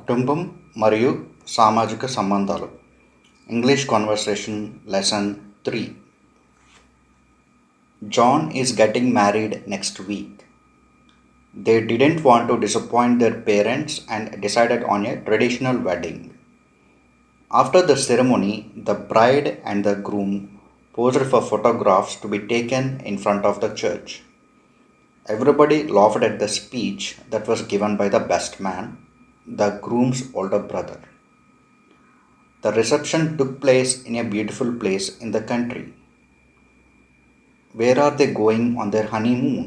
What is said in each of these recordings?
కుటుంబం మరియు సామాజిక సంబంధాలు. English conversation lesson 3. John is getting married next week. They didn't want to disappoint their parents and decided on a traditional wedding. After the ceremony, the bride and the groom posed for photographs to be taken in front of the church. Everybody laughed at the speech that was given by the best man, the groom's older brother. The reception took place in a beautiful place in the country. Where are they going on their honeymoon?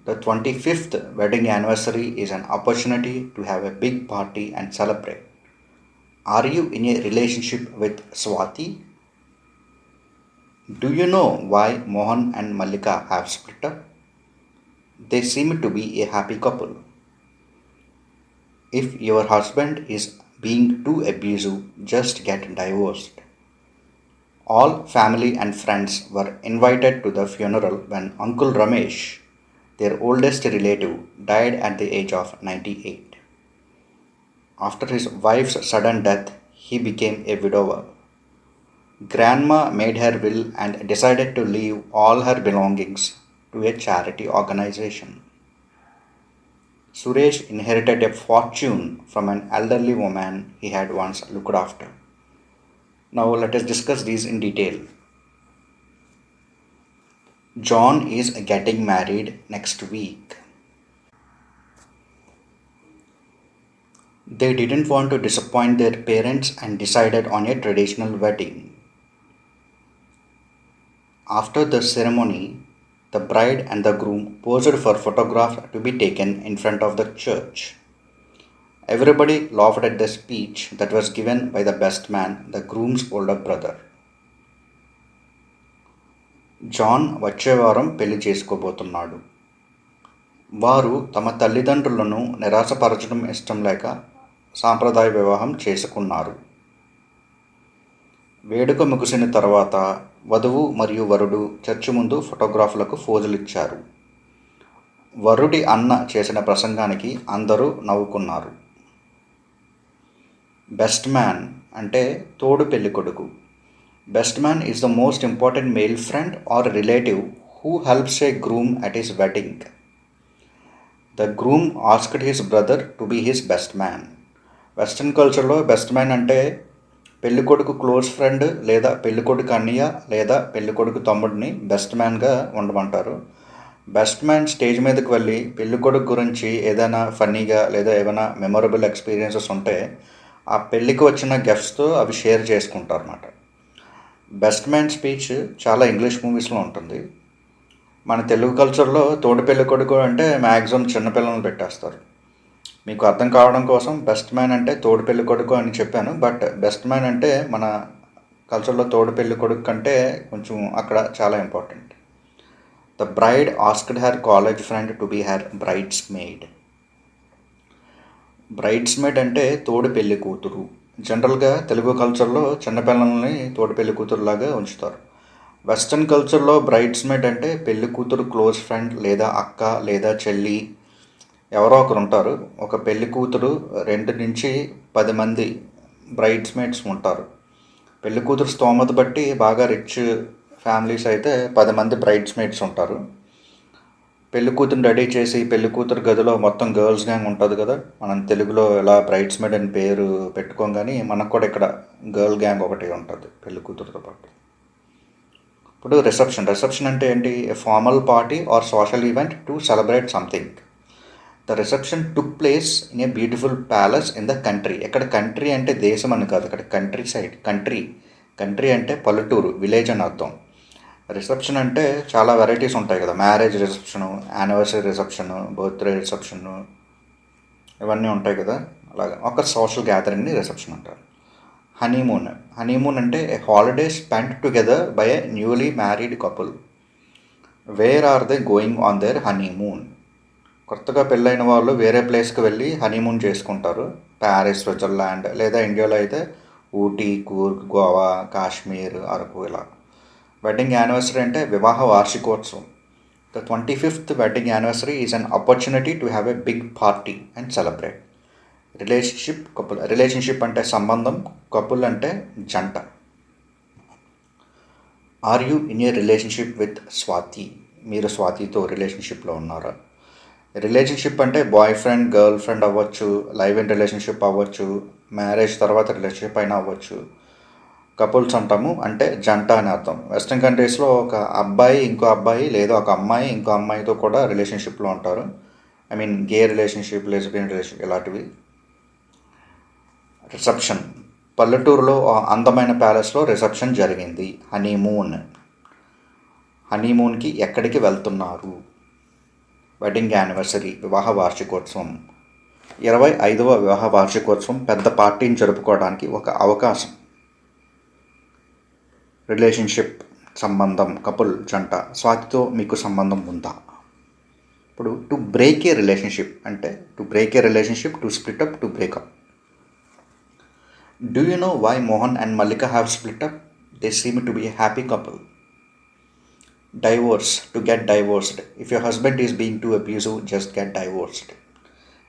The 25th wedding anniversary is an opportunity to have a big party and celebrate. Are you in a relationship with Swati? Do you know why Mohan and Mallika have split up? They seem to be a happy couple. If your husband is being too abusive, just get divorced. All family and friends were invited to the funeral when Uncle Ramesh, their oldest relative, died at the age of 98. After his wife's sudden death, he became a widower. Grandma made her will and decided to leave all her belongings to a charity organization. Suresh inherited a fortune from an elderly woman he had once looked after. Now let us discuss these in detail. John is getting married next week. They didn't want to disappoint their parents and decided on a traditional wedding. After the ceremony, the bride and the groom posed for photographs to be taken in front of the church. Everybody laughed at the speech that was given by the best man, the groom's older brother. John వచ్చే వారం పెళ్లి చేసుకోబోతున్నాడు. వారు తమ తల్లిదండ్రులను నిరాశపరచడం ఇష్టం లేక సాంప్రదాయ వివాహం చేసుకున్నారు. వేడుక ముగిసిన తర్వాత వధువు మరియు వరుడు చర్చి ముందు ఫోటోగ్రాఫ్లకు ఫోజులిచ్చారు. వరుడి అన్న చేసిన ప్రసంగానికి అందరూ నవ్వుకున్నారు. బెస్ట్ మ్యాన్ అంటే తోడు పెళ్ళికొడుకు. Best man is the most important male friend or relative who helps a groom at his wedding. The groom asked his brother to be his best man. Western కల్చర్లో బెస్ట్ మ్యాన్ అంటే పెళ్ళికొడుకు close friend లేదా పెళ్ళికొడుకు అన్నయ్య లేదా పెళ్ళికొడుకు తమ్ముడిని best మ్యాన్గా ఉండమంటారు. Best man stage మీదకి వెళ్ళి పెళ్ళికొడుకు గురించి ఏదైనా ఫన్నీగా లేదా ఏమైనా మెమొరబుల్ ఎక్స్పీరియన్సెస్ ఉంటే ఆ పెళ్ళికి వచ్చిన గెస్ట్స్తో అవి షేర్ చేసుకుంటారు అన్నమాట. బెస్ట్ మ్యాన్ స్పీచ్ చాలా ఇంగ్లీష్ మూవీస్లో ఉంటుంది. మన తెలుగు కల్చర్లో తోడు పెళ్ళికొడుకు అంటే మ్యాక్సిమం చిన్నపిల్లలను పెట్టేస్తారు. మీకు అర్థం కావడం కోసం బెస్ట్ మ్యాన్ అంటే తోడు పెళ్లి కొడుకు అని చెప్పాను. బట్ బెస్ట్ మ్యాన్ అంటే మన కల్చర్లో తోడు పెళ్లి కొడుకు కంటే కొంచెం అక్కడ చాలా important. The bride asked her college friend to be her bridesmaid. Bridesmaid అంటే తోడు పెళ్లి కూతురు. జనరల్గా తెలుగు కల్చర్లో చిన్నపిల్లల్ని తోడు పెళ్లి కూతురులాగా ఉంచుతారు. వెస్ట్రన్ కల్చర్లో బ్రైడ్స్ మేడ్ అంటే పెళ్లి కూతురు క్లోజ్ ఫ్రెండ్ లేదా అక్క లేదా చెల్లి ఎవరో ఒకరు ఉంటారు. ఒక పెళ్లి కూతురు 2 నుంచి 10 మంది బ్రైడ్స్ మేడ్స్ ఉంటారు. పెళ్లి కూతురు స్తోమత బట్టి బాగా రిచ్ ఫ్యామిలీస్ అయితే 10 మంది బ్రైడ్స్ మేడ్స్ ఉంటారు. పెళ్లి కూతురుని రెడీ చేసి పెళ్లి కూతురు గదిలో మొత్తం గర్ల్స్ గ్యాంగ్ ఉంటుంది కదా. మనం తెలుగులో ఎలా బ్రైడ్స్ మేడ్ అని పేరు పెట్టుకోం, కానీ మనకు కూడా ఇక్కడ గర్ల్ గ్యాంగ్ ఒకటి ఉంటుంది పెళ్లి కూతురుతో పాటు. ఇప్పుడు రిసెప్షన్ అంటే ఏంటి? ఏ formal party or social event to celebrate something. The reception took place in a beautiful palace in the country. ఎక్కడ కంట్రీ అంటే దేశం అని కాదు, అక్కడ కంట్రీ సైడ్. కంట్రీ అంటే పల్లెటూరు, విలేజ్ అని అర్థం. రిసెప్షన్ అంటే చాలా వెరైటీస్ ఉంటాయి కదా. Marriage reception, anniversary reception, birthday reception, ఇవన్నీ ఉంటాయి కదా. అలాగా ఒక సోషల్ గ్యాదరింగ్ని రిసెప్షన్ అంటారు. హనీమూన్ అంటే a holiday spent together by a newly married couple. Where are they going on their honeymoon. కొత్తగా పెళ్ళైన వాళ్ళు వేరే ప్లేస్కి వెళ్ళి హనీమూన్ చేసుకుంటారు. ప్యారిస్, స్విట్జర్లాండ్, లేదా ఇండియాలో అయితే ఊటీ, కూర్గ్, గోవా, కాశ్మీర్, అరకు ఇలా. వెడ్డింగ్ యానివర్సరీ అంటే వివాహ వార్షికోత్సవం. The 25th wedding anniversary is an opportunity to have a big party and celebrate. Relationship అంటే సంబంధం, కపుల్ అంటే జంట. Are you in a relationship with Swathi? మీరు స్వాతితో రిలేషన్షిప్లో ఉన్నారా? రిలేషన్షిప్ అంటే బాయ్ ఫ్రెండ్ గర్ల్ ఫ్రెండ్ అవ్వచ్చు, లైవ్ ఇన్ రిలేషన్షిప్ అవ్వచ్చు, మ్యారేజ్ తర్వాత రిలేషన్షిప్ అయినా అవ్వచ్చు. కపుల్స్ అంటాము అంటే జంట అని అర్థం. వెస్ట్రన్ కంట్రీస్లో ఒక అబ్బాయి ఇంకో అబ్బాయి లేదా ఒక అమ్మాయి ఇంకో అమ్మాయితో కూడా రిలేషన్షిప్లో ఉంటారు. I mean gay relationship, lesbian relationship ఇలాంటివి. రిసెప్షన్. పల్లెటూరులో అందమైన ప్యాలెస్లో రిసెప్షన్ జరిగింది. హనీమూన్కి ఎక్కడికి వెళ్తున్నారు? వెడ్డింగ్ యానివర్సరీ, వివాహ వార్షికోత్సవం. 25వ వివాహ వార్షికోత్సవం పెద్ద పార్టీని జరుపుకోవడానికి ఒక అవకాశం. రిలేషన్షిప్ సంబంధం, కపుల్ జంట. స్వాతితో మీకు సంబంధం ఉందా? ఇప్పుడు టు బ్రేక్ ఏ రిలేషన్షిప్ అంటే to break A relationship, to split up, to breakup. Do you know why Mohan and Mallika have split up? They seem to be a happy couple. Divorce, to get divorced. If your husband is being too abusive, just get divorced.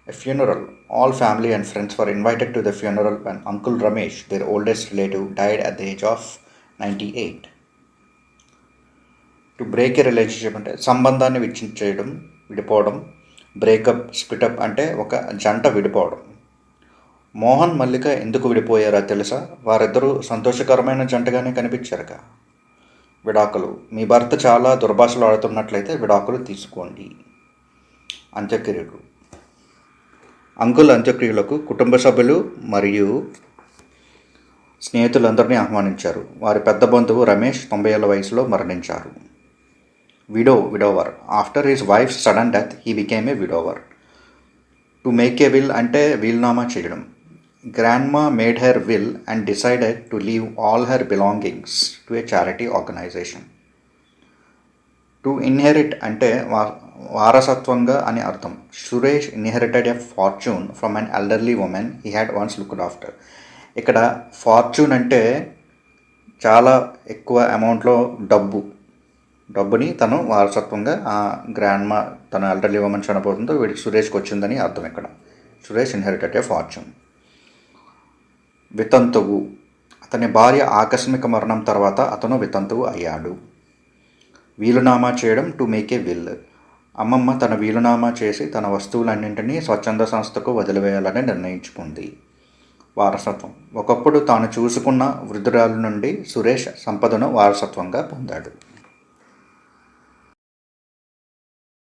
A funeral. All family and friends were invited to the funeral when Uncle Ramesh, their oldest relative, died at the age of 98. To break a relationship అంటే సంబంధాన్ని విడిపోవడం. Breakup, స్ప్లిటప్ అంటే ఒక జంట విడిపోవడం. మోహన్ మల్లిక ఎందుకు విడిపోయారో తెలుసా? వారిద్దరూ సంతోషకరమైన జంటగానే కనిపించారుగా. విడాకులు. మీ భర్త చాలా దుర్భాషలు ఆడుతున్నట్లయితే విడాకులు తీసుకోండి. అంత్యక్రియలు. అంకుల్ అంత్యక్రియలకు కుటుంబ సభ్యులు మరియు స్నేహితులందరినీ ఆహ్వానించారు. వారి పెద్ద బంధువు రమేష్ 90 ఏళ్ల వయసులో మరణించారు. Widower. After his wife sudden death he became a widower. To make a will అంటే వీలునామా చేయడం. Grandma made her will and decided to leave all her belongings to a charity organization. To inherit అంటే వారసత్వంగా అని అర్థం. Suresh inherited a fortune from an elderly woman he had once looked after. ఇక్కడ fortune అంటే చాలా ఎక్కువ అమౌంట్లో డబ్బుని తను వారసత్వంగా ఆ గ్రాండ్మా తన ఎల్డర్లీ ఉమెన్ చనిపోతుందో వీడికి సురేష్కి వచ్చిందని అర్థం. ఇక్కడ సురేష్ inherited a fortune. వితంతువు. అతని భార్య ఆకస్మిక మరణం తర్వాత అతను వితంతువు అయ్యాడు. వీలునామా చేయడం, టు మేక్ ఏ విల్. అమ్మమ్మ తన వీలునామా చేసి తన వస్తువులన్నింటినీ స్వచ్ఛంద సంస్థకు వదిలివేయాలని నిర్ణయించుకుంది. వారసత్వం. ఒకప్పుడు తాను చూసుకున్న వృద్ధురాలు నుండి సురేష్ సంపదను వారసత్వంగా పొందాడు.